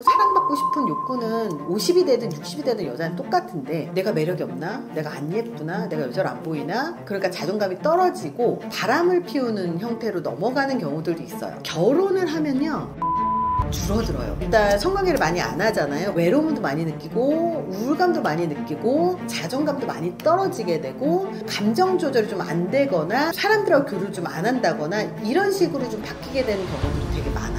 사랑받고 싶은 욕구는 50이 되든 60이 되든 여자는 똑같은데, 내가 매력이 없나? 내가 안 예쁘나? 내가 여자로 안 보이나? 그러니까 자존감이 떨어지고 바람을 피우는 형태로 넘어가는 경우들도 있어요. 결혼을 하면요 줄어들어요. 일단 성관계를 많이 안 하잖아요. 외로움도 많이 느끼고 우울감도 많이 느끼고 자존감도 많이 떨어지게 되고 감정 조절이 좀 안 되거나 사람들하고 교류를 좀 안 한다거나 이런 식으로 좀 바뀌게 되는 경우들이 되게 많아요.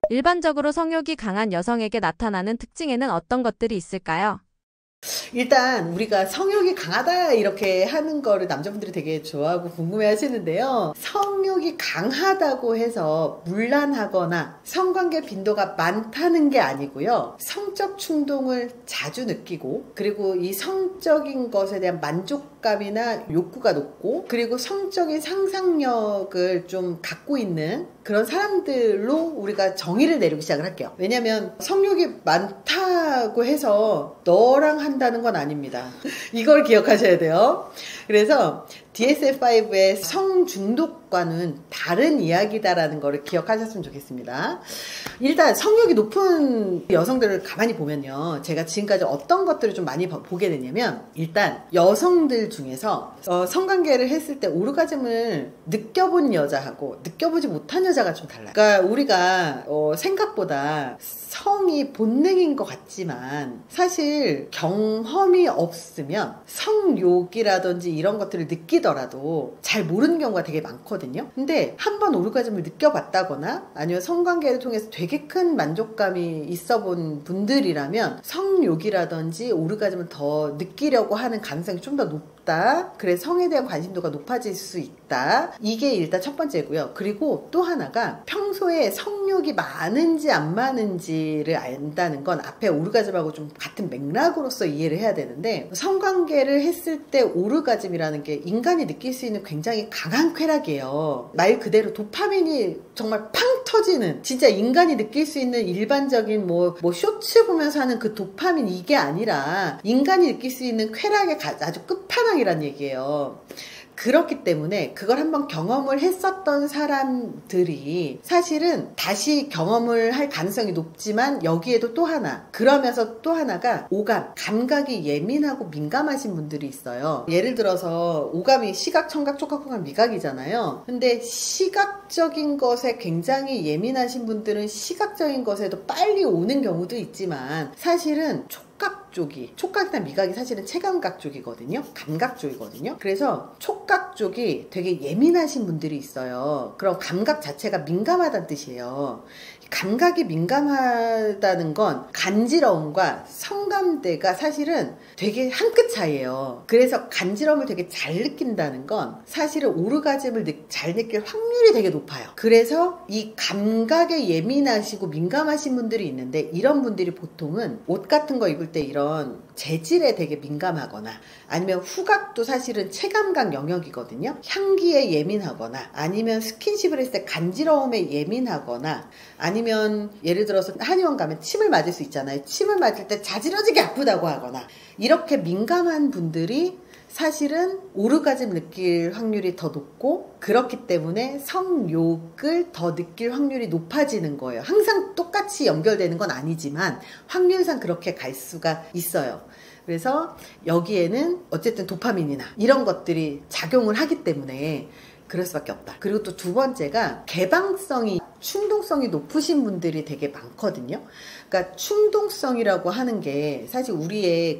일반적으로 성욕이 강한 여성에게 나타나는 특징에는 어떤 것들이 있을까요? 일단 우리가 성욕이 강하다 이렇게 하는 거를 남자분들이 되게 좋아하고 궁금해 하시는데요. 성욕이 강하다고 해서 문란하거나 성관계 빈도가 많다는 게 아니고요. 성적 충동을 자주 느끼고, 그리고 이 성적인 것에 대한 만족감이나 욕구가 높고, 그리고 성적인 상상력을 좀 갖고 있는 그런 사람들로 우리가 정의를 내리고 시작을 할게요. 왜냐면 성욕이 많다고 해서 너랑 한다는 건 아닙니다. 이걸 기억하셔야 돼요. 그래서 DSM-5의 성중독과는 다른 이야기다라는 거를 기억하셨으면 좋겠습니다. 일단 성욕이 높은 여성들을 가만히 보면요, 제가 지금까지 어떤 것들을 좀 많이 보게 되냐면, 일단 여성들 중에서 성관계를 했을 때 오르가즘을 느껴본 여자하고 느껴보지 못한 여자가 좀 달라요. 그러니까 우리가 생각보다 성이 본능인 것 같지만 사실 경험이 없으면 성욕이라든지 이런 것들을 느끼더라도 잘 모르는 경우가 되게 많거든요. 근데 한번 오르가즘을 느껴봤다거나 아니면 성관계를 통해서 되게 큰 만족감이 있어 본 분들이라면 성욕이라든지 오르가즘을 더 느끼려고 하는 가능성이 좀 더 높다. 그래서 성에 대한 관심도가 높아질 수 있다. 이게 일단 첫 번째고요. 그리고 또 하나가 평소에 성욕이 많은지 안 많은지를 안다는 건 앞에 오르가즘하고 좀 같은 맥락으로서 이해를 해야 되는데, 성관계를 했을 때 오르가즘이라는 게 인간이 느낄 수 있는 굉장히 강한 쾌락이에요. 말 그대로 도파민이 정말 팡 터지는, 진짜 인간이 느낄 수 있는 일반적인 뭐 쇼츠 보면서 하는 그 도파민, 이게 아니라 인간이 느낄 수 있는 쾌락의 아주 끝판왕이란 얘기예요. 그렇기 때문에 그걸 한번 경험을 했었던 사람들이 사실은 다시 경험을 할 가능성이 높지만, 여기에도 또 하나, 그러면서 또 하나가 오감, 감각이 예민하고 민감하신 분들이 있어요. 예를 들어서 오감이 시각, 청각, 촉각, 후각, 미각이잖아요. 근데 시각적인 것에 굉장히 예민하신 분들은 시각적인 것에도 빨리 오는 경우도 있지만, 사실은 촉각 쪽이, 촉각이나 미각이 사실은 체감각 쪽이거든요. 감각 쪽이거든요. 그래서 촉각 쪽이 되게 예민하신 분들이 있어요. 그럼 감각 자체가 민감하다는 뜻이에요. 감각이 민감하다는 건 간지러움과 성감대가 사실은 되게 한 끗 차이예요. 그래서 간지러움을 되게 잘 느낀다는 건 사실은 오르가즘을 잘 느낄 확률이 되게 높아요. 그래서 이 감각에 예민하시고 민감하신 분들이 있는데, 이런 분들이 보통은 옷 같은 거 입을 때 이런 재질에 되게 민감하거나, 아니면 후각도 사실은 체감각 영역이거든요. 향기에 예민하거나, 아니면 스킨십을 했을 때 간지러움에 예민하거나, 아니면 예를 들어서 한의원 가면 침을 맞을 수 있잖아요. 침을 맞을 때 자지러지게 아프다고 하거나, 이렇게 민감한 분들이 사실은 오르가즘 느낄 확률이 더 높고, 그렇기 때문에 성욕을 더 느낄 확률이 높아지는 거예요. 항상 똑같이 연결되는 건 아니지만 확률상 그렇게 갈 수가 있어요. 그래서 여기에는 어쨌든 도파민이나 이런 것들이 작용을 하기 때문에 그럴 수밖에 없다. 그리고 또 두 번째가 개방성이, 충동성이 높으신 분들이 되게 많거든요. 그러니까 충동성이라고 하는 게 사실 우리의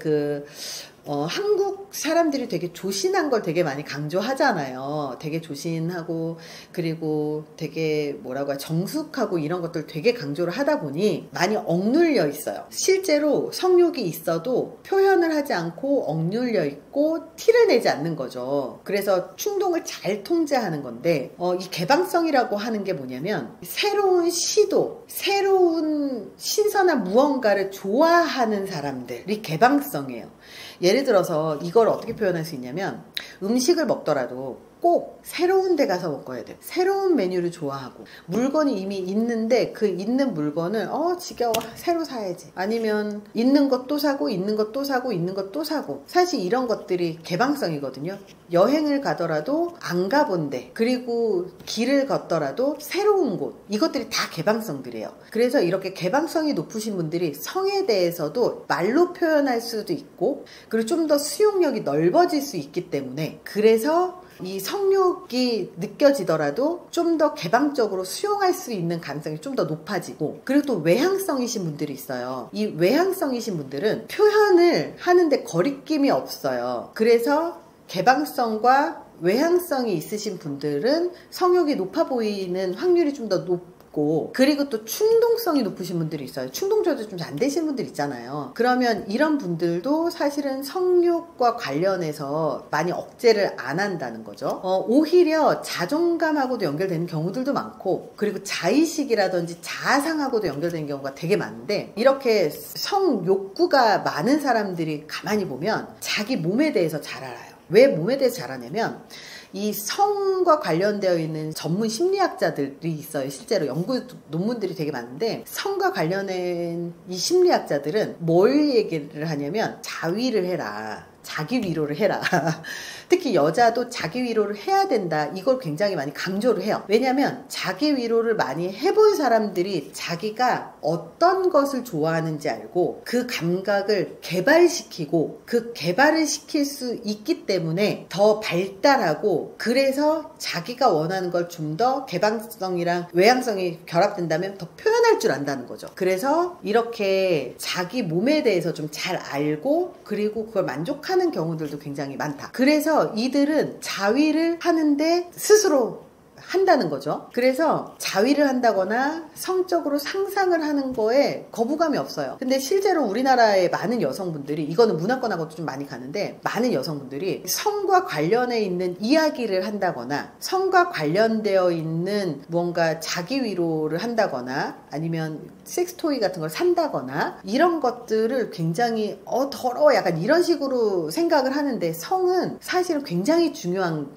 한국 사람들이 되게 조신한 걸 되게 많이 강조하잖아요. 되게 조신하고, 그리고 되게 정숙하고 이런 것들 되게 강조를 하다 보니 많이 억눌려 있어요. 실제로 성욕이 있어도 표현을 하지 않고 억눌려 있고 티를 내지 않는 거죠. 그래서 충동을 잘 통제하는 건데, 이 개방성이라고 하는 게 뭐냐면, 새로운 시도, 새로운 신선한 무언가를 좋아하는 사람들이 개방성이에요. 예를 들어서 이걸 어떻게 표현할 수 있냐면, 음식을 먹더라도 꼭 새로운 데 가서 먹어야 돼요. 새로운 메뉴를 좋아하고, 물건이 이미 있는데 그 있는 물건을 지겨워, 새로 사야지, 아니면 있는 것 또 사고 있는 것 또 사고 있는 것 또 사고. 사실 이런 것들이 개방성이거든요. 여행을 가더라도 안 가본 데, 그리고 길을 걷더라도 새로운 곳, 이것들이 다 개방성들이에요. 그래서 이렇게 개방성이 높으신 분들이 성에 대해서도 말로 표현할 수도 있고, 그리고 좀 더 수용력이 넓어질 수 있기 때문에, 그래서 이 성욕이 느껴지더라도 좀 더 개방적으로 수용할 수 있는 가능성이 좀 더 높아지고, 그리고 또 외향성이신 분들이 있어요. 이 외향성이신 분들은 표현을 하는데 거리낌이 없어요. 그래서 개방성과 외향성이 있으신 분들은 성욕이 높아 보이는 확률이 좀 더 높고, 그리고 또 충동성이 높으신 분들이 있어요. 충동 조절 좀 안 되시는 분들 있잖아요. 그러면 이런 분들도 사실은 성욕과 관련해서 많이 억제를 안 한다는 거죠. 오히려 자존감하고도 연결되는 경우들도 많고, 그리고 자의식이라든지 자아상하고도 연결되는 경우가 되게 많은데, 이렇게 성욕구가 많은 사람들이 가만히 보면 자기 몸에 대해서 잘 알아요. 왜 몸에 대해서 잘 아냐면, 이 성과 관련되어 있는 전문 심리학자들이 있어요. 실제로 연구 논문들이 되게 많은데, 성과 관련된 이 심리학자들은 뭘 얘기를 하냐면, 자위를 해라, 자기 위로를 해라. 특히 여자도 자기 위로를 해야 된다, 이걸 굉장히 많이 강조를 해요. 왜냐하면 자기 위로를 많이 해본 사람들이 자기가 어떤 것을 좋아하는지 알고 그 감각을 개발시키고, 그 개발을 시킬 수 있기 때문에 더 발달하고, 그래서 자기가 원하는 걸 좀 더 개방성이랑 외향성이 결합된다면 더 표현할 줄 안다는 거죠. 그래서 이렇게 자기 몸에 대해서 좀 잘 알고, 그리고 그걸 만족하는 경우들도 굉장히 많다. 그래서 이들은 자위를 하는데 스스로 한다는 거죠. 그래서 자위를 한다거나 성적으로 상상을 하는 거에 거부감이 없어요. 근데 실제로 우리나라의 많은 여성분들이, 이거는 문화권하고도 좀 많이 가는데, 많은 여성분들이 성과 관련해 있는 이야기를 한다거나, 성과 관련되어 있는 뭔가 자기 위로를 한다거나, 아니면 섹스토이 같은 걸 산다거나, 이런 것들을 굉장히 더러워, 약간 이런 식으로 생각을 하는데, 성은 사실은 굉장히 중요한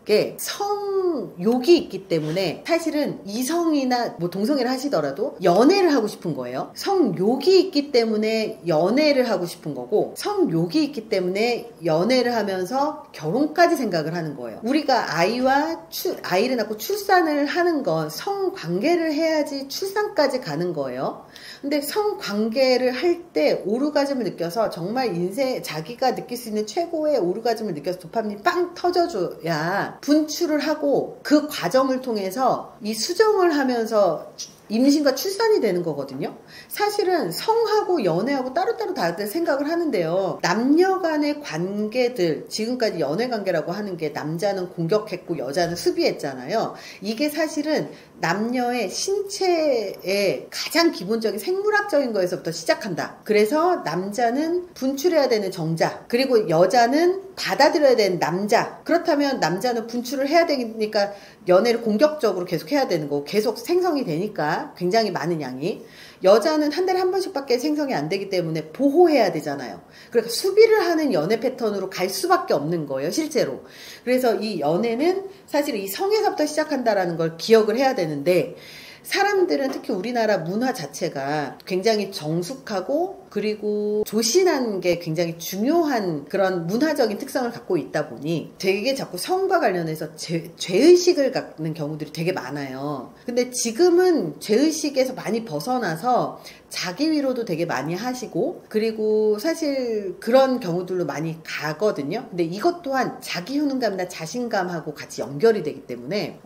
게, 성욕이 있기 때문에 사실은 이성이나 뭐 동성애를 하시더라도 연애를 하고 싶은 거예요. 성욕이 있기 때문에 연애를 하고 싶은 거고, 성욕이 있기 때문에 연애를 하면서 결혼까지 생각을 하는 거예요. 우리가 아이를 낳고 출산을 하는 건 성관계를 해야지 출산까지 가는 거예요. 근데 성관계를 할 때 오르가즘을 느껴서, 정말 인생 자기가 느낄 수 있는 최고의 오르가즘을 느껴서 도파민이 빵 터져줘야 분출을 하고, 그 과정을 통해서 이 수정을 하면서 임신과 출산이 되는 거거든요. 사실은 성하고 연애하고 따로따로 다들 생각을 하는데요. 남녀 간의 관계들, 지금까지 연애 관계라고 하는 게 남자는 공격했고 여자는 수비했잖아요. 이게 사실은 남녀의 신체의 가장 기본적인 생물학적인 거에서부터 시작한다. 그래서 남자는 분출해야 되는 정자, 그리고 여자는 받아들여야 되는 남자. 그렇다면 남자는 분출을 해야 되니까 연애를 공격적으로 계속 해야 되는 거고, 계속 생성이 되니까 굉장히 많은 양이, 여자는 한 달에 한 번씩밖에 생성이 안 되기 때문에 보호해야 되잖아요. 그러니까 수비를 하는 연애 패턴으로 갈 수밖에 없는 거예요, 실제로. 그래서 이 연애는 사실 이 성에서부터 시작한다라는 걸 기억을 해야 되는데, 사람들은, 특히 우리나라 문화 자체가 굉장히 정숙하고, 그리고 조신한 게 굉장히 중요한 그런 문화적인 특성을 갖고 있다 보니 되게 자꾸 성과 관련해서 죄의식을 갖는 경우들이 되게 많아요. 근데 지금은 죄의식에서 많이 벗어나서 자기 위로도 되게 많이 하시고, 그리고 사실 그런 경우들로 많이 가거든요. 근데 이것 또한 자기 효능감이나 자신감하고 같이 연결이 되기 때문에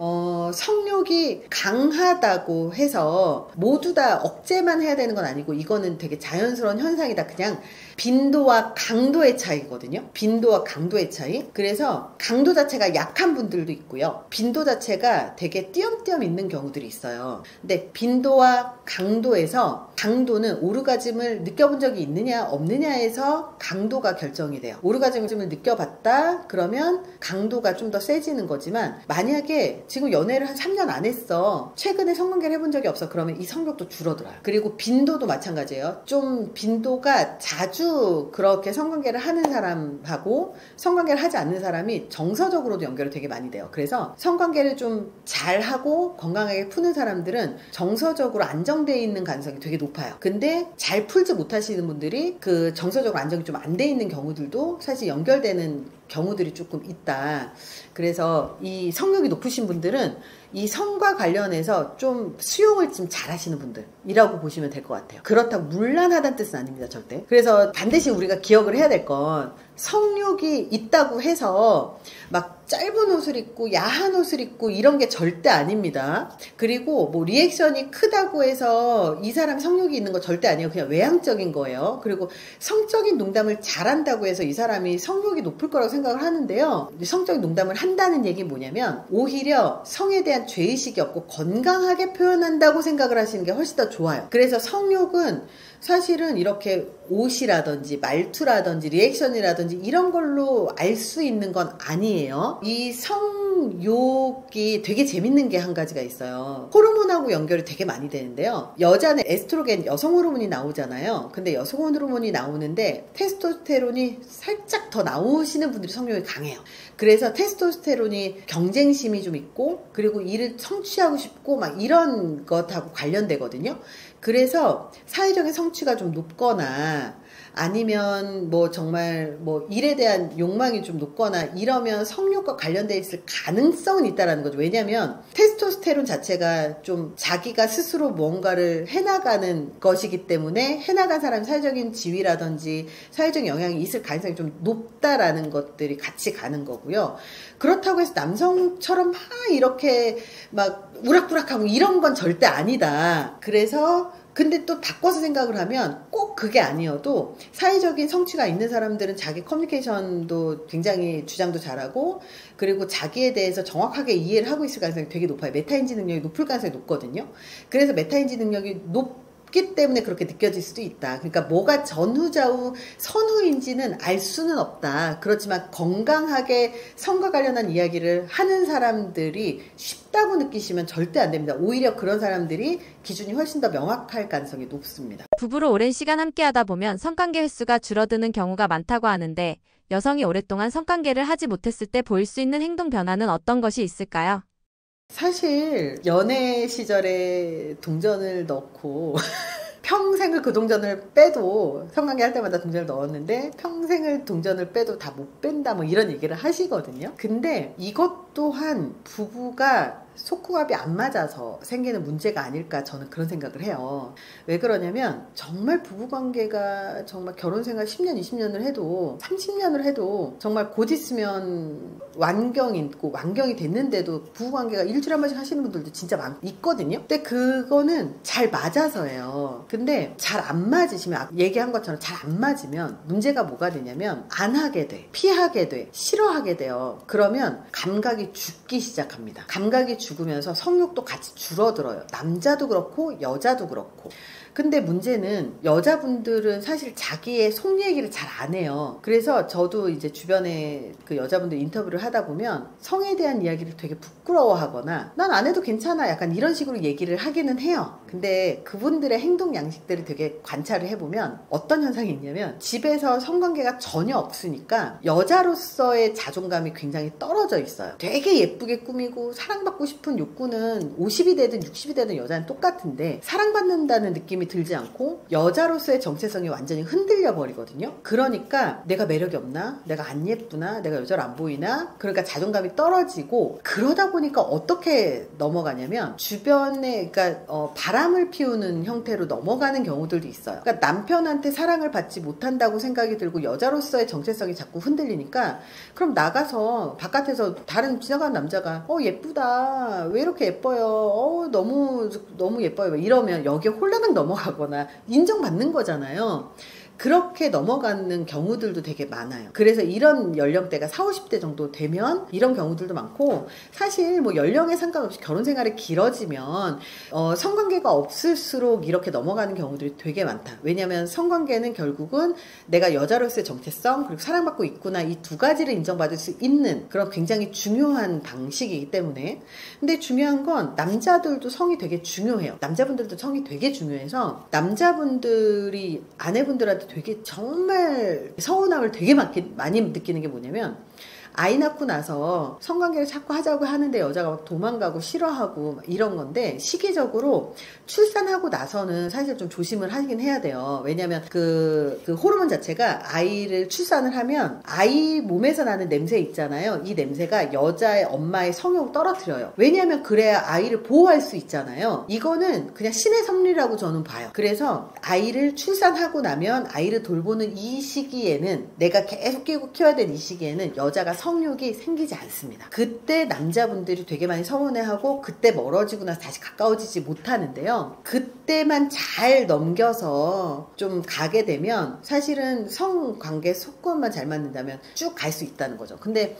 성욕이 강하다고 해서 모두 다 억제만 해야 되는 건 아니고, 이거는 되게 자연스러운 현상이다. 그냥 빈도와 강도의 차이거든요. 빈도와 강도의 차이. 그래서 강도 자체가 약한 분들도 있고요, 빈도 자체가 되게 띄엄띄엄 있는 경우들이 있어요. 근데 빈도와 강도에서, 강도는 오르가즘을 느껴본 적이 있느냐 없느냐에서 강도가 결정이 돼요. 오르가즘을 느껴봤다 그러면 강도가 좀 더 세지는 거지만, 만약에 지금 연애를 한 3년 안 했어, 최근에 성관계를 해본 적이 없어, 그러면 이 성욕도 줄어들어요. 그리고 빈도도 마찬가지예요. 좀 빈도가 자주 그렇게 성관계를 하는 사람하고 성관계를 하지 않는 사람이 정서적으로도 연결이 되게 많이 돼요. 그래서 성관계를 좀 잘하고 건강하게 푸는 사람들은 정서적으로 안정되어 있는 가능성이 되게 높아요. 근데 잘 풀지 못하시는 분들이 그 정서적으로 안정이 좀 안 돼 있는 경우들도 사실 연결되는 경우들이 조금 있다. 그래서 이 성욕이 높으신 분들은 이 성과 관련해서 좀 수용을 좀 잘하시는 분들이라고 보시면 될 것 같아요. 그렇다고 문란하다는 뜻은 아닙니다, 절대. 그래서 반드시 우리가 기억을 해야 될 건 성욕이 있다고 해서 막 짧은 옷을 입고 야한 옷을 입고 이런 게 절대 아닙니다. 그리고 뭐 리액션이 크다고 해서 이 사람 성욕이 있는 거 절대 아니에요. 그냥 외향적인 거예요. 그리고 성적인 농담을 잘한다고 해서 이 사람이 성욕이 높을 거라고 생각을 하는데요. 성적인 농담을 한다는 얘기는 뭐냐면 오히려 성에 대한 죄의식이 없고 건강하게 표현한다고 생각을 하시는 게 훨씬 더 좋아요. 그래서 성욕은 사실은 이렇게 옷이라든지 말투라든지 리액션이라든지 이런 걸로 알 수 있는 건 아니에요. 이 성욕이 되게 재밌는 게 한 가지가 있어요. 호르몬하고 연결이 되게 많이 되는데요. 여자는 에스트로겐 여성 호르몬이 나오잖아요. 근데 여성 호르몬이 나오는데 테스토스테론이 살짝 더 나오시는 분들이 성욕이 강해요. 그래서 테스토스테론이 경쟁심이 좀 있고 그리고 일을 성취하고 싶고 막 이런 것하고 관련되거든요. 그래서 사회적인 성취가 좀 높거나 아니면 뭐 정말 뭐 일에 대한 욕망이 좀 높거나 이러면 성욕과 관련돼 있을 가능성은 있다라는 거죠. 왜냐하면 테스토스테론 자체가 좀 자기가 스스로 뭔가를 해나가는 것이기 때문에 해나간 사람이 사회적인 지위라든지 사회적 영향이 있을 가능성이 좀 높다라는 것들이 같이 가는 거고요. 그렇다고 해서 남성처럼 막 이렇게 막 우락부락하고 이런 건 절대 아니다. 그래서 근데 또 바꿔서 생각을 하면 꼭 그게 아니어도 사회적인 성취가 있는 사람들은 자기 커뮤니케이션도 굉장히 주장도 잘하고 그리고 자기에 대해서 정확하게 이해를 하고 있을 가능성이 되게 높아요. 메타인지 능력이 높을 가능성이 높거든요. 그래서 메타인지 능력이 높기 때문에 그렇게 느껴질 수도 있다. 그러니까 뭐가 전후좌우 선후인지는 알 수는 없다. 그렇지만 건강하게 성과 관련한 이야기를 하는 사람들이 쉽다고 느끼시면 절대 안 됩니다. 오히려 그런 사람들이 기준이 훨씬 더 명확할 가능성이 높습니다. 부부로 오랜 시간 함께하다 보면 성관계 횟수가 줄어드는 경우가 많다고 하는데 여성이 오랫동안 성관계를 하지 못했을 때 보일 수 있는 행동 변화는 어떤 것이 있을까요? 사실 연애 시절에 동전을 넣고 평생을 그 동전을 빼도 성관계 할 때마다 동전을 넣었는데 평생을 동전을 빼도 다 못 뺀다 뭐 이런 얘기를 하시거든요. 근데 이것 또한 부부가 속궁합이 안 맞아서 생기는 문제가 아닐까 저는 그런 생각을 해요. 왜 그러냐면 정말 부부관계가 정말 결혼생활 10년 20년을 해도 30년을 해도 정말 곧 있으면 완경이 있고 완경이 됐는데도 부부관계가 일주일에 한 번씩 하시는 분들도 진짜 있거든요. 근데 그거는 잘 맞아서예요. 근데 잘 안 맞으시면 얘기한 것처럼 잘 안 맞으면 문제가 뭐가 되냐면 안 하게 돼, 피하게 돼, 싫어하게 돼요. 그러면 감각이 죽기 시작합니다. 감각이 죽으면서 성욕도 같이 줄어들어요. 남자도 그렇고 여자도 그렇고. 근데 문제는 여자분들은 사실 자기의 속 얘기를 잘 안 해요. 그래서 저도 이제 주변에 그 여자분들 인터뷰를 하다 보면 성에 대한 이야기를 되게 부끄러워하거나 난 안 해도 괜찮아 약간 이런 식으로 얘기를 하기는 해요. 근데 그분들의 행동 양식들을 되게 관찰을 해보면 어떤 현상이 있냐면 집에서 성관계가 전혀 없으니까 여자로서의 자존감이 굉장히 떨어져 있어요. 되게 예쁘게 꾸미고 사랑받고 싶은 욕구는 50이 되든 60이 되든 여자는 똑같은데 사랑받는다는 느낌이 들지 않고 여자로서의 정체성이 완전히 흔들려 버리거든요. 그러니까 내가 매력이 없나? 내가 안 예쁘나? 내가 여자로 안 보이나? 그러니까 자존감이 떨어지고 그러다 보니까 어떻게 넘어가냐면 주변에 그러니까 바람을 피우는 형태로 넘어가는 경우들도 있어요. 그러니까 남편한테 사랑을 받지 못한다고 생각이 들고 여자로서의 정체성이 자꾸 흔들리니까 그럼 나가서 바깥에서 다른 지나가는 남자가 예쁘다. 왜 이렇게 예뻐요? 너무 예뻐요. 이러면 여기에 홀라당 넘어가거나 인정받는 거잖아요. 그렇게 넘어가는 경우들도 되게 많아요. 그래서 이런 연령대가 40, 50대 정도 되면 이런 경우들도 많고, 사실 뭐 연령에 상관없이 결혼 생활이 길어지면 성관계가 없을수록 이렇게 넘어가는 경우들이 되게 많다. 왜냐면 성관계는 결국은 내가 여자로서의 정체성 그리고 사랑받고 있구나, 이 두 가지를 인정받을 수 있는 그런 굉장히 중요한 방식이기 때문에. 근데 중요한 건 남자들도 성이 되게 중요해요. 남자분들도 성이 되게 중요해서 남자분들이 아내분들한테 되게 정말 서운함을 되게 많이 느끼는 게 뭐냐면, 아이 낳고 나서 성관계를 자꾸 하자고 하는데 여자가 막 도망가고 싫어하고 이런 건데, 시기적으로 출산하고 나서는 사실 좀 조심을 하긴 해야 돼요. 왜냐면 그 호르몬 자체가 아이를 출산을 하면 아이 몸에서 나는 냄새 있잖아요. 이 냄새가 여자의 엄마의 성욕을 떨어뜨려요. 왜냐면 그래야 아이를 보호할 수 있잖아요. 이거는 그냥 신의 섭리라고 저는 봐요. 그래서 아이를 출산하고 나면 아이를 돌보는 이 시기에는, 내가 계속 끼고 키워야 되는 이 시기에는 여자가 성욕이 생기지 않습니다. 그때 남자분들이 되게 많이 서운해하고 그때 멀어지고 나서 다시 가까워지지 못하는데요. 그때만 잘 넘겨서 좀 가게 되면 사실은 성관계 속건만 잘 맞는다면 쭉 갈 수 있다는 거죠. 근데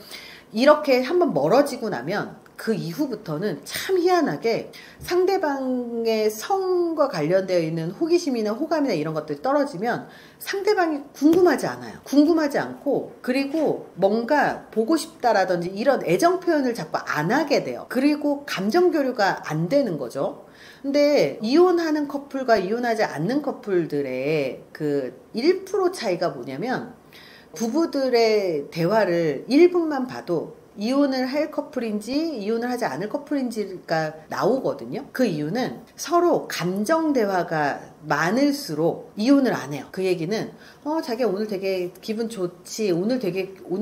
이렇게 한번 멀어지고 나면 그 이후부터는 참 희한하게 상대방의 성과 관련되어 있는 호기심이나 호감이나 이런 것들이 떨어지면 상대방이 궁금하지 않아요. 궁금하지 않고, 그리고 뭔가 보고 싶다라든지 이런 애정 표현을 자꾸 안 하게 돼요. 그리고 감정 교류가 안 되는 거죠. 근데 이혼하는 커플과 이혼하지 않는 커플들의 그 1% 차이가 뭐냐면, 부부들의 대화를 1분만 봐도 이혼을 할 커플인지 이혼을 하지 않을 커플인지가 나오거든요. 그 이유는 서로 감정 대화가 많을수록 이혼을 안 해요. 그 얘기는 자기야 오늘 되게 기분 좋지, 오늘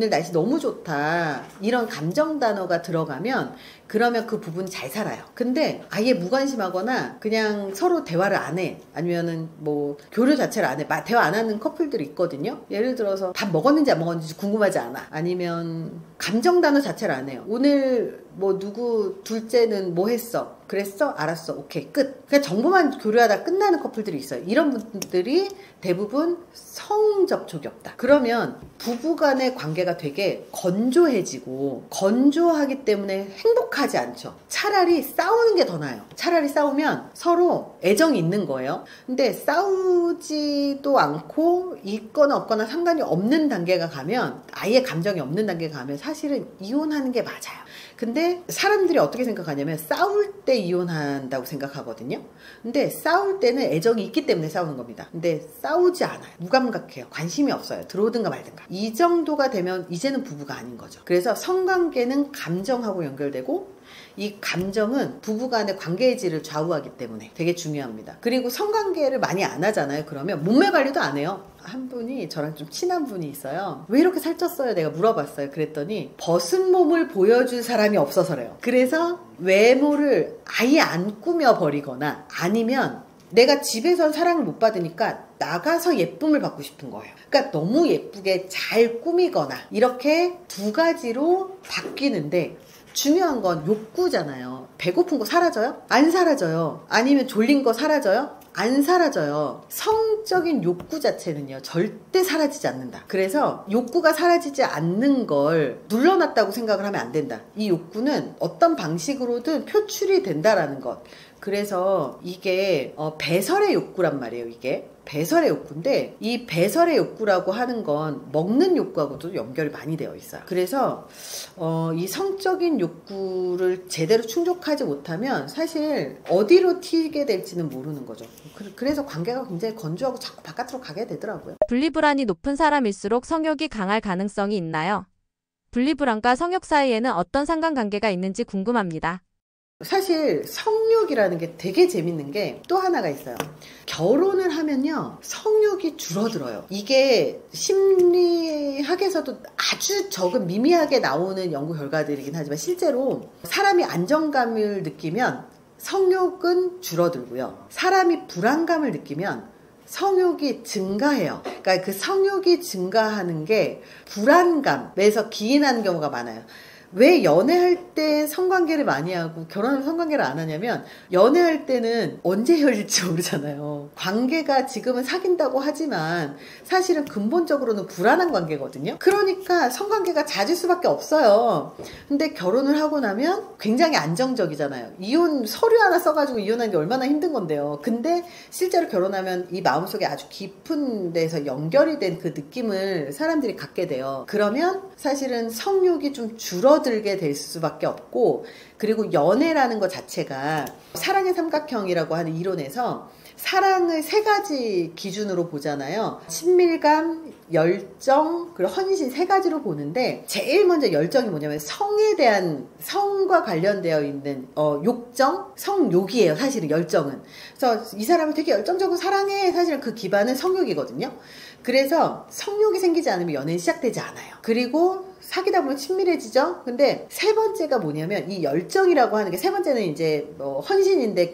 날씨 너무 좋다, 이런 감정 단어가 들어가면 그러면 그 부분이 잘 살아요. 근데 아예 무관심하거나 그냥 서로 대화를 안 해, 아니면은 뭐 교류 자체를 안 해, 대화 안 하는 커플들이 있거든요. 예를 들어서 밥 먹었는지 안 먹었는지 궁금하지 않아, 아니면 감정 단어 자체를 안 해요. 오늘 뭐 누구 둘째는 뭐 했어? 그랬어? 알았어. 오케이. 끝. 그냥 정보만 교류하다 끝나는 커플들이 있어요. 이런 분들이 대부분 성접촉이 없다. 그러면 부부간의 관계가 되게 건조해지고, 건조하기 때문에 행복하지 않죠. 차라리 싸우는 게 더 나아요. 차라리 싸우면 서로 애정이 있는 거예요. 근데 싸우지도 않고 있거나 없거나 상관이 없는 단계가 가면, 아예 감정이 없는 단계가 가면 사실은 이혼하는 게 맞아요. 근데 사람들이 어떻게 생각하냐면 싸울 때 이혼한다고 생각하거든요. 근데 싸울 때는 애정이 있기 때문에 싸우는 겁니다. 근데 싸우지 않아요. 무감각해요. 관심이 없어요. 들어오든가 말든가. 이 정도가 되면 이제는 부부가 아닌 거죠. 그래서 성관계는 감정하고 연결되고, 이 감정은 부부간의 관계의 질을 좌우하기 때문에 되게 중요합니다. 그리고 성관계를 많이 안 하잖아요. 그러면 몸매 관리도 안 해요. 한 분이, 저랑 좀 친한 분이 있어요. 왜 이렇게 살쪘어요? 내가 물어봤어요. 그랬더니 벗은 몸을 보여줄 사람이 없어서래요. 그래서 외모를 아예 안 꾸며버리거나, 아니면 내가 집에선 사랑을 못 받으니까 나가서 예쁨을 받고 싶은 거예요. 그러니까 너무 예쁘게 잘 꾸미거나, 이렇게 두 가지로 바뀌는데, 중요한 건 욕구잖아요. 배고픈 거 사라져요? 안 사라져요. 아니면 졸린 거 사라져요? 안 사라져요. 성적인 욕구 자체는요, 절대 사라지지 않는다. 그래서 욕구가 사라지지 않는 걸 눌러놨다고 생각을 하면 안 된다. 이 욕구는 어떤 방식으로든 표출이 된다라는 것. 그래서 이게 배설의 욕구란 말이에요. 이게 배설의 욕구인데, 이 배설의 욕구라고 하는 건 먹는 욕구하고도 연결이 많이 되어 있어요. 그래서 이 성적인 욕구를 제대로 충족하지 못하면 사실 어디로 튀게 될지는 모르는 거죠. 그래서 관계가 굉장히 건조하고 자꾸 바깥으로 가게 되더라고요. 분리불안이 높은 사람일수록 성욕이 강할 가능성이 있나요? 분리불안과 성욕 사이에는 어떤 상관관계가 있는지 궁금합니다. 사실 성욕이라는 게 되게 재밌는 게 또 하나가 있어요. 결혼을 하면요, 성욕이 줄어들어요. 이게 심리학에서도 아주 적은 미미하게 나오는 연구 결과들이긴 하지만, 실제로 사람이 안정감을 느끼면 성욕은 줄어들고요, 사람이 불안감을 느끼면 성욕이 증가해요. 그러니까 그 성욕이 증가하는 게 불안감에서 기인하는 경우가 많아요. 왜 연애할 때 성관계를 많이 하고 결혼하면 성관계를 안 하냐면, 연애할 때는 언제 헤어질지 모르잖아요. 관계가 지금은 사귄다고 하지만 사실은 근본적으로는 불안한 관계거든요. 그러니까 성관계가 잦을 수밖에 없어요. 근데 결혼을 하고 나면 굉장히 안정적이잖아요. 이혼 서류 하나 써가지고 이혼하는 게 얼마나 힘든 건데요. 근데 실제로 결혼하면 이 마음속에 아주 깊은 데서 연결이 된 그 느낌을 사람들이 갖게 돼요. 그러면 사실은 성욕이 좀 줄어들게 될 수밖에 없고, 그리고 연애라는 것 자체가 사랑의 삼각형이라고 하는 이론에서 사랑을 세 가지 기준으로 보잖아요. 친밀감, 열정, 그리고 헌신, 세 가지로 보는데, 제일 먼저 열정이 뭐냐면 성에 대한, 성과 관련되어 있는 욕정, 성욕이에요. 사실은 열정은. 그래서 이 사람을 되게 열정적으로 사랑해. 사실은 그 기반은 성욕이거든요. 그래서 성욕이 생기지 않으면 연애는 시작되지 않아요. 그리고 사귀다 보면 친밀해지죠. 근데 세 번째가 뭐냐면, 이 열정이라고 하는 게, 세 번째는 이제 헌신인데,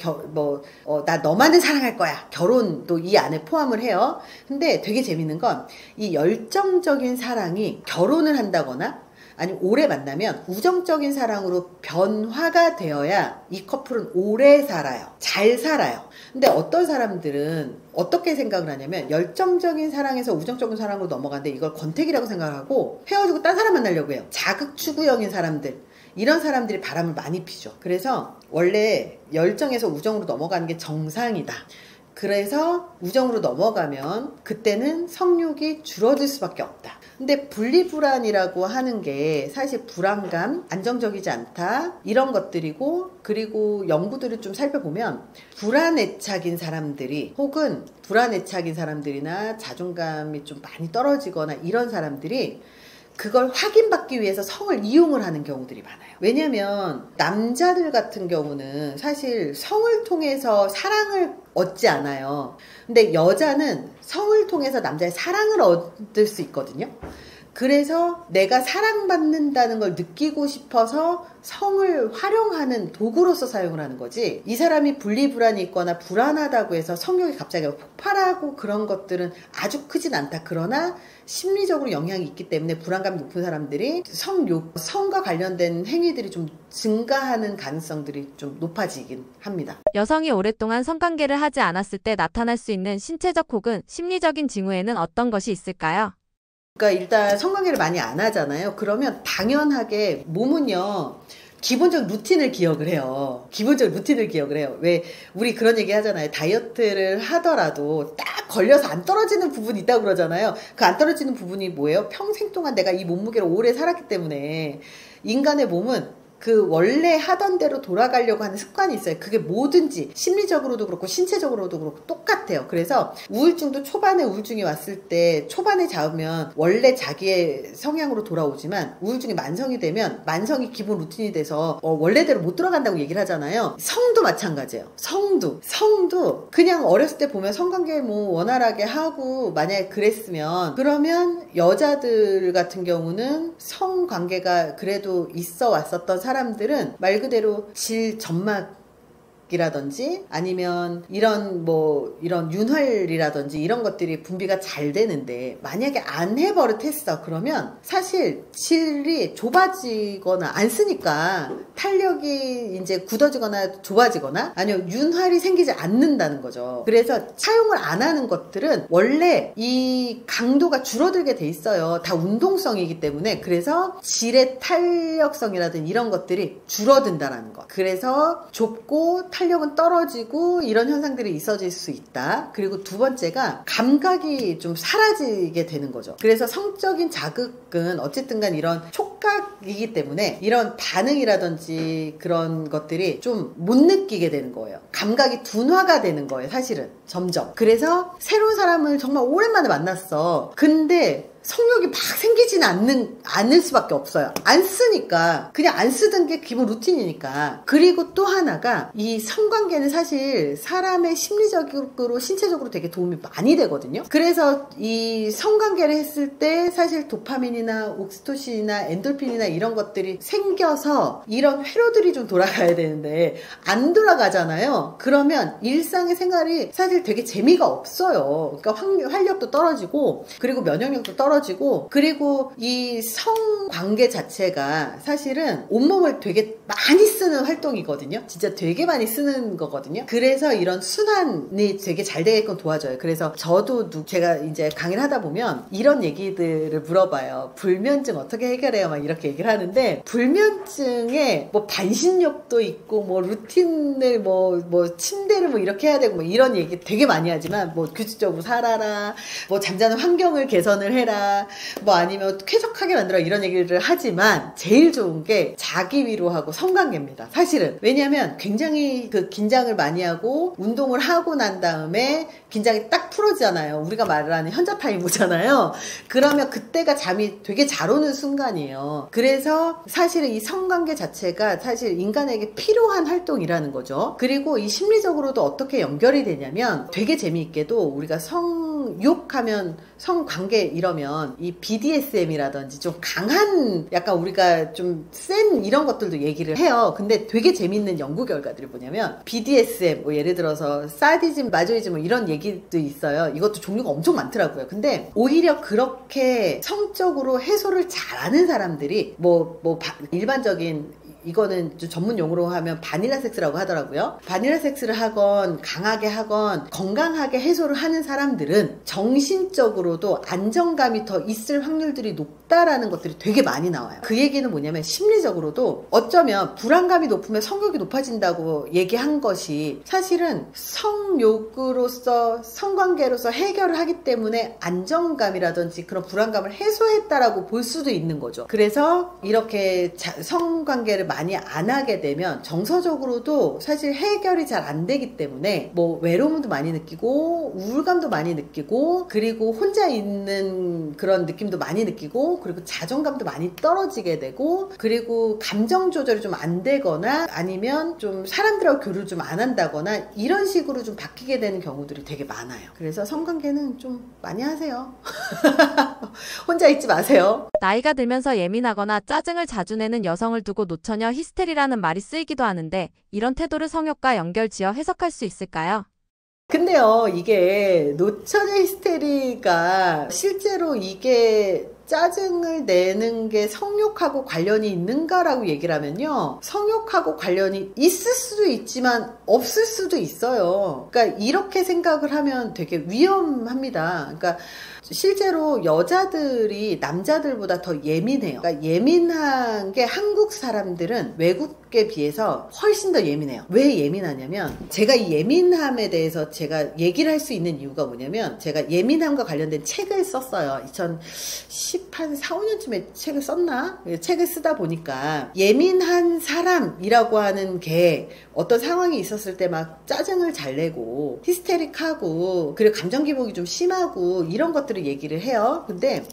나 너만을 사랑할 거야. 결혼도 이 안에 포함을 해요. 근데 되게 재밌는 건, 이 열정적인 사랑이 결혼을 한다거나 아니면 오래 만나면 우정적인 사랑으로 변화가 되어야 이 커플은 오래 살아요. 잘 살아요. 근데 어떤 사람들은 어떻게 생각을 하냐면, 열정적인 사랑에서 우정적인 사랑으로 넘어가는데 이걸 권태기라고 생각하고 헤어지고 딴 사람 만나려고 해요. 자극 추구형인 사람들, 이런 사람들이 바람을 많이 피죠. 그래서 원래 열정에서 우정으로 넘어가는 게 정상이다. 그래서 우정으로 넘어가면 그때는 성욕이 줄어들 수밖에 없다. 근데 분리불안이라고 하는 게 사실 불안감, 안정적이지 않다, 이런 것들이고, 그리고 연구들을 좀 살펴보면 불안애착인 사람들이, 혹은 불안애착인 사람들이나 자존감이 좀 많이 떨어지거나 이런 사람들이 그걸 확인받기 위해서 성을 이용을 하는 경우들이 많아요. 왜냐면 남자들 같은 경우는 사실 성을 통해서 사랑을 얻지 않아요. 근데 여자는 성을 통해서 남자의 사랑을 얻을 수 있거든요. 그래서 내가 사랑받는다는 걸 느끼고 싶어서 성을 활용하는 도구로서 사용을 하는 거지, 이 사람이 분리불안이 있거나 불안하다고 해서 성욕이 갑자기 폭발하고 그런 것들은 아주 크진 않다. 그러나 심리적으로 영향이 있기 때문에 불안감이 높은 사람들이 성과 관련된 행위들이 좀 증가하는 가능성들이 좀 높아지긴 합니다. 여성이 오랫동안 성관계를 하지 않았을 때 나타날 수 있는 신체적 혹은 심리적인 징후에는 어떤 것이 있을까요? 그러니까 일단 성관계를 많이 안 하잖아요. 그러면 당연하게 몸은요, 기본적 루틴을 기억을 해요. 기본적 루틴을 기억을 해요. 왜 우리 그런 얘기 하잖아요. 다이어트를 하더라도 딱 걸려서 안 떨어지는 부분이 있다고 그러잖아요. 그 안 떨어지는 부분이 뭐예요? 평생 동안 내가 이 몸무게를 오래 살았기 때문에. 인간의 몸은 그 원래 하던 대로 돌아가려고 하는 습관이 있어요. 그게 뭐든지 심리적으로도 그렇고 신체적으로도 그렇고 똑같아요. 그래서 우울증도 초반에 우울증이 왔을 때 초반에 잡으면 원래 자기의 성향으로 돌아오지만, 우울증이 만성이 되면 만성이 기본 루틴이 돼서 원래대로 못 돌아간다고 얘기를 하잖아요. 성도 마찬가지예요. 성도 그냥 어렸을 때 보면 성관계 뭐 원활하게 하고 만약에 그랬으면, 그러면 여자들 같은 경우는 성관계가 그래도 있어 왔었던 사람들은 말 그대로 질점막이라든지 아니면 이런 윤활이라든지 이런 것들이 분비가 잘 되는데, 만약에 안 해버릇했어 그러면 사실 질이 좁아지거나, 안 쓰니까 탄력이 이제 굳어지거나 좁아지거나 아니면 윤활이 생기지 않는다는 거죠. 그래서 사용을 안 하는 것들은 원래 이 강도가 줄어들게 돼 있어요. 다 운동성이기 때문에. 그래서 질의 탄력성이라든지 이런 것들이 줄어든다는 것. 그래서 좁고 탄력은 떨어지고 이런 현상들이 있어질 수 있다. 그리고 두 번째가 감각이 좀 사라지게 되는 거죠. 그래서 성적인 자극은 어쨌든 간 이런 촉각이기 때문에 이런 반응이라든지 그런 것들이 좀 못 느끼게 되는 거예요. 감각이 둔화가 되는 거예요. 사실은 점점. 그래서 새로운 사람을 정말 오랜만에 만났어. 근데 성욕이 막 생기지는 않을 수밖에 없어요. 안 쓰니까. 그냥 안 쓰던 게 기본 루틴이니까. 그리고 또 하나가, 이 성관계는 사실 사람의 심리적으로 신체적으로 되게 도움이 많이 되거든요. 그래서 이 성관계를 했을 때 사실 도파민이나 옥시토신이나 엔돌핀이나 이런 것들이 생겨서 이런 회로들이 좀 돌아가야 되는데 안 돌아가잖아요. 그러면 일상의 생활이 사실 되게 재미가 없어요. 그러니까 활력도 떨어지고, 그리고 면역력도 떨어지고, 떨어지고, 그리고 이 성관계 자체가 사실은 온몸을 되게 많이 쓰는 활동이거든요. 진짜 되게 많이 쓰는 거거든요. 그래서 이런 순환이 되게 잘 되게끔 도와줘요. 그래서 저도 제가 이제 강의를 하다 보면 이런 얘기들을 물어봐요. 불면증 어떻게 해결해요? 막 이렇게 얘기를 하는데, 불면증에 뭐 반신욕도 있고 뭐 루틴을 뭐 침대를 뭐 이렇게 해야 되고 뭐 이런 얘기 되게 많이 하지만, 뭐 규칙적으로 살아라, 뭐 잠자는 환경을 개선을 해라, 뭐 아니면 쾌적하게 만들어, 이런 얘기를 하지만 제일 좋은 게 자기 위로하고 성관계입니다. 사실은. 왜냐하면 굉장히 그 긴장을 많이 하고 운동을 하고 난 다음에 긴장이 딱 풀어지잖아요. 우리가 말하는 현자 타임이잖아요. 그러면 그때가 잠이 되게 잘 오는 순간이에요. 그래서 사실은 이 성관계 자체가 사실 인간에게 필요한 활동이라는 거죠. 그리고 이 심리적으로도 어떻게 연결이 되냐면, 되게 재미있게도 우리가 성욕하면, 성관계 이러면 이 BDSM이라든지 좀 강한, 약간 우리가 좀 센 이런 것들도 얘기를 해요. 근데 되게 재밌는 연구 결과들이 뭐냐면, BDSM, 뭐 예를 들어서 사디즘, 마조이즘 뭐 이런 얘기도 있어요. 이것도 종류가 엄청 많더라고요. 근데 오히려 그렇게 성적으로 해소를 잘하는 사람들이 일반적인, 이거는 전문 용어로 하면 바닐라 섹스라고 하더라고요. 바닐라 섹스를 하건 강하게 하건 건강하게 해소를 하는 사람들은 정신적으로도 안정감이 더 있을 확률들이 높다라는 것들이 되게 많이 나와요. 그 얘기는 뭐냐면, 심리적으로도 어쩌면 불안감이 높으면 성욕이 높아진다고 얘기한 것이 사실은 성욕으로서, 성관계로서 해결을 하기 때문에 안정감이라든지 그런 불안감을 해소했다라고 볼 수도 있는 거죠. 그래서 이렇게 성관계를 많이 안 하게 되면 정서적으로도 사실 해결이 잘 안 되기 때문에 뭐 외로움도 많이 느끼고 우울감도 많이 느끼고, 그리고 혼자 있는 그런 느낌도 많이 느끼고, 그리고 자존감도 많이 떨어지게 되고, 그리고 감정 조절이 좀 안 되거나 아니면 좀 사람들하고 교류를 좀 안 한다거나 이런 식으로 좀 바뀌게 되는 경우들이 되게 많아요. 그래서 성관계는 좀 많이 하세요. 혼자 있지 마세요. 나이가 들면서 예민하거나 짜증을 자주 내는 여성을 두고 노처녀 히스테리라는 말이 쓰이기도 하는데, 이런 태도를 성욕과 연결지어 해석할 수 있을까요? 근데요, 이게 노처녀 히스테리가 실제로 이게 짜증을 내는 게 성욕하고 관련이 있는가라고 얘기를 하면요, 성욕하고 관련이 있을 수도 있지만 없을 수도 있어요. 그러니까 이렇게 생각을 하면 되게 위험합니다. 그러니까 실제로 여자들이 남자들보다 더 예민해요. 그러니까 예민한 게, 한국 사람들은 외국에 비해서 훨씬 더 예민해요. 왜 예민하냐면, 제가 이 예민함에 대해서 제가 얘기를 할 수 있는 이유가 뭐냐면, 제가 예민함과 관련된 책을 썼어요. 2014, 5년쯤에 책을 썼나? 책을 쓰다 보니까 예민한 사람이라고 하는 게 어떤 상황이 있었을 때 막 짜증을 잘 내고 히스테릭하고, 그리고 감정 기복이 좀 심하고 이런 것들을 얘기를 해요. 근데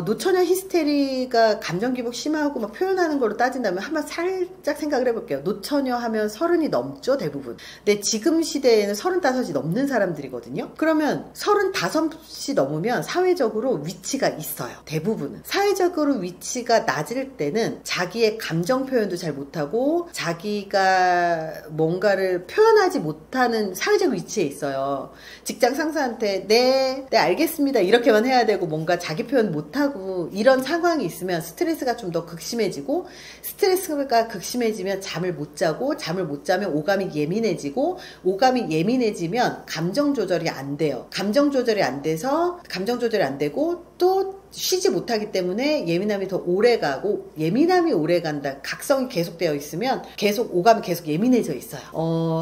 노처녀 히스테리가 감정 기복 심하고 막 표현하는 걸로 따진다면, 한번 살짝 생각을 해볼게요. 노처녀 하면 30이 넘죠, 대부분. 근데 지금 시대에는 35이 넘는 사람들이거든요. 그러면 35이 넘으면 사회적으로 위치가 있어요. 대부분은. 사회적으로 위치가 낮을 때는 자기의 감정 표현도 잘 못하고 자기가 뭔가를 표현하지 못하는 사회적 위치에 있어요. 직장 상사한테 네 알겠습니다 이렇게만 해야 되고, 뭔가 자기 표현 못하고 이런 상황이 있으면 스트레스가 좀 더 극심해지고, 스트레스가 극심해지면 잠을 못 자고, 잠을 못 자면 오감이 예민해지고, 오감이 예민해지면 감정 조절이 안 돼요. 감정 조절이 안 되고 또 쉬지 못하기 때문에 예민함이 더 오래 가고, 예민함이 오래 간다, 각성이 계속되어 있으면 계속 오감이 계속 예민해져 있어요.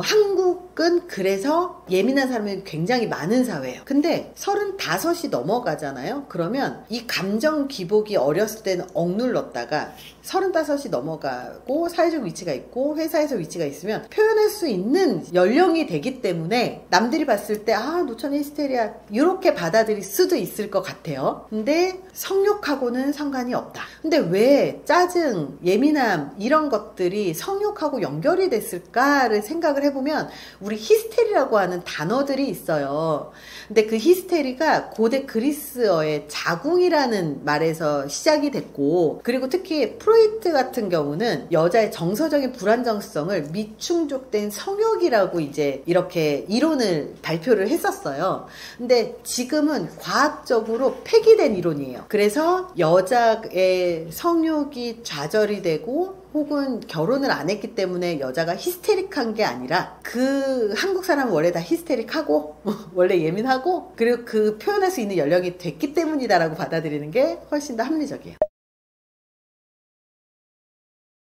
한국은 그래서 예민한 사람이 굉장히 많은 사회예요. 근데 35이 넘어가잖아요. 그러면 이 감정 기복이 어렸을 때는 억눌렀다가 35이 넘어가고 사회적 위치가 있고 회사에서 위치가 있으면 표현할 수 있는 연령이 되기 때문에 남들이 봤을 때 노처녀 히스테리아 이렇게 받아들일 수도 있을 것 같아요. 근데 성욕하고는 상관이 없다. 근데 왜 짜증, 예민함 이런 것들이 성욕하고 연결이 됐을까를 생각을 해보면, 우리 히스테리라고 하는 단어들이 있어요. 근데 그 히스테리가 고대 그리스어의 자궁이라는 말에서 시작이 됐고, 그리고 특히 프로이트 같은 경우는 여자의 정서적인 불안정성을 미충족된 성욕이라고 이제 이렇게 이론을 발표를 했었어요. 근데 지금은 과학적으로 폐기 합리된 이론이에요. 그래서 여자의 성욕이 좌절이 되고 혹은 결혼을 안 했기 때문에 여자가 히스테릭한 게 아니라 그 한국 사람은 원래 다 히스테릭하고 원래 예민하고 그리고 그 표현할 수 있는 연령이 됐기 때문이다라고 받아들이는 게 훨씬 더 합리적이에요.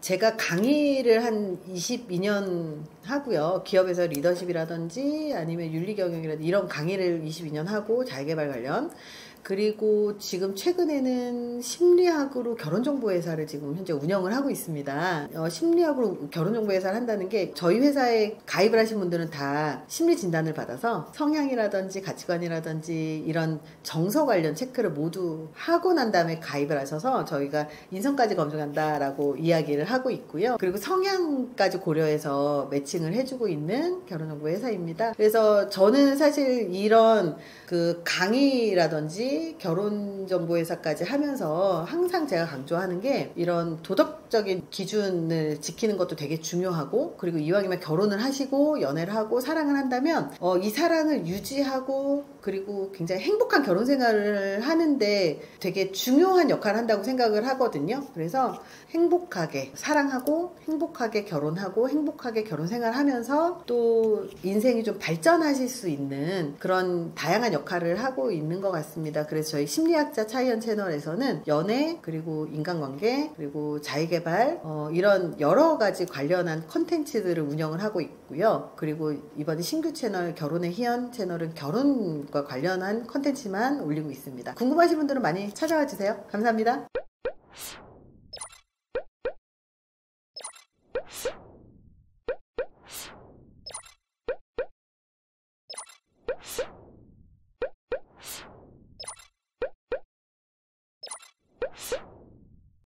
제가 강의를 한 22년 하고요. 기업에서 리더십이라든지 아니면 윤리경영이라든지 이런 강의를 22년 하고 자기계발 관련, 그리고 지금 최근에는 심리학으로 결혼정보회사를 지금 현재 운영을 하고 있습니다. 심리학으로 결혼정보회사를 한다는 게 저희 회사에 가입을 하신 분들은 다 심리진단을 받아서 성향이라든지 가치관이라든지 이런 정서 관련 체크를 모두 하고 난 다음에 가입을 하셔서 저희가 인성까지 검증한다라고 이야기를 하고 있고요. 그리고 성향까지 고려해서 매칭을 해주고 있는 결혼정보회사입니다. 그래서 저는 사실 이런 그 강의라든지 결혼정보회사까지 하면서 항상 제가 강조하는 게 이런 도덕적인 기준을 지키는 것도 되게 중요하고, 그리고 이왕이면 결혼을 하시고 연애를 하고 사랑을 한다면 이 사랑을 유지하고 그리고 굉장히 행복한 결혼 생활을 하는데 되게 중요한 역할을 한다고 생각을 하거든요. 그래서 행복하게 사랑하고 행복하게 결혼하고 행복하게 결혼 생활하면서 또 인생이 좀 발전하실 수 있는 그런 다양한 역할을 하고 있는 것 같습니다. 그래서 저희 심리학자 차이언 채널에서는 연애, 그리고 인간관계, 그리고 자기계발 이런 여러 가지 관련한 컨텐츠들을 운영을 하고 있고요. 그리고 이번에 신규 채널 결혼의 희연 채널은 결혼과 관련한 컨텐츠만 올리고 있습니다. 궁금하신 분들은 많이 찾아와 주세요. 감사합니다.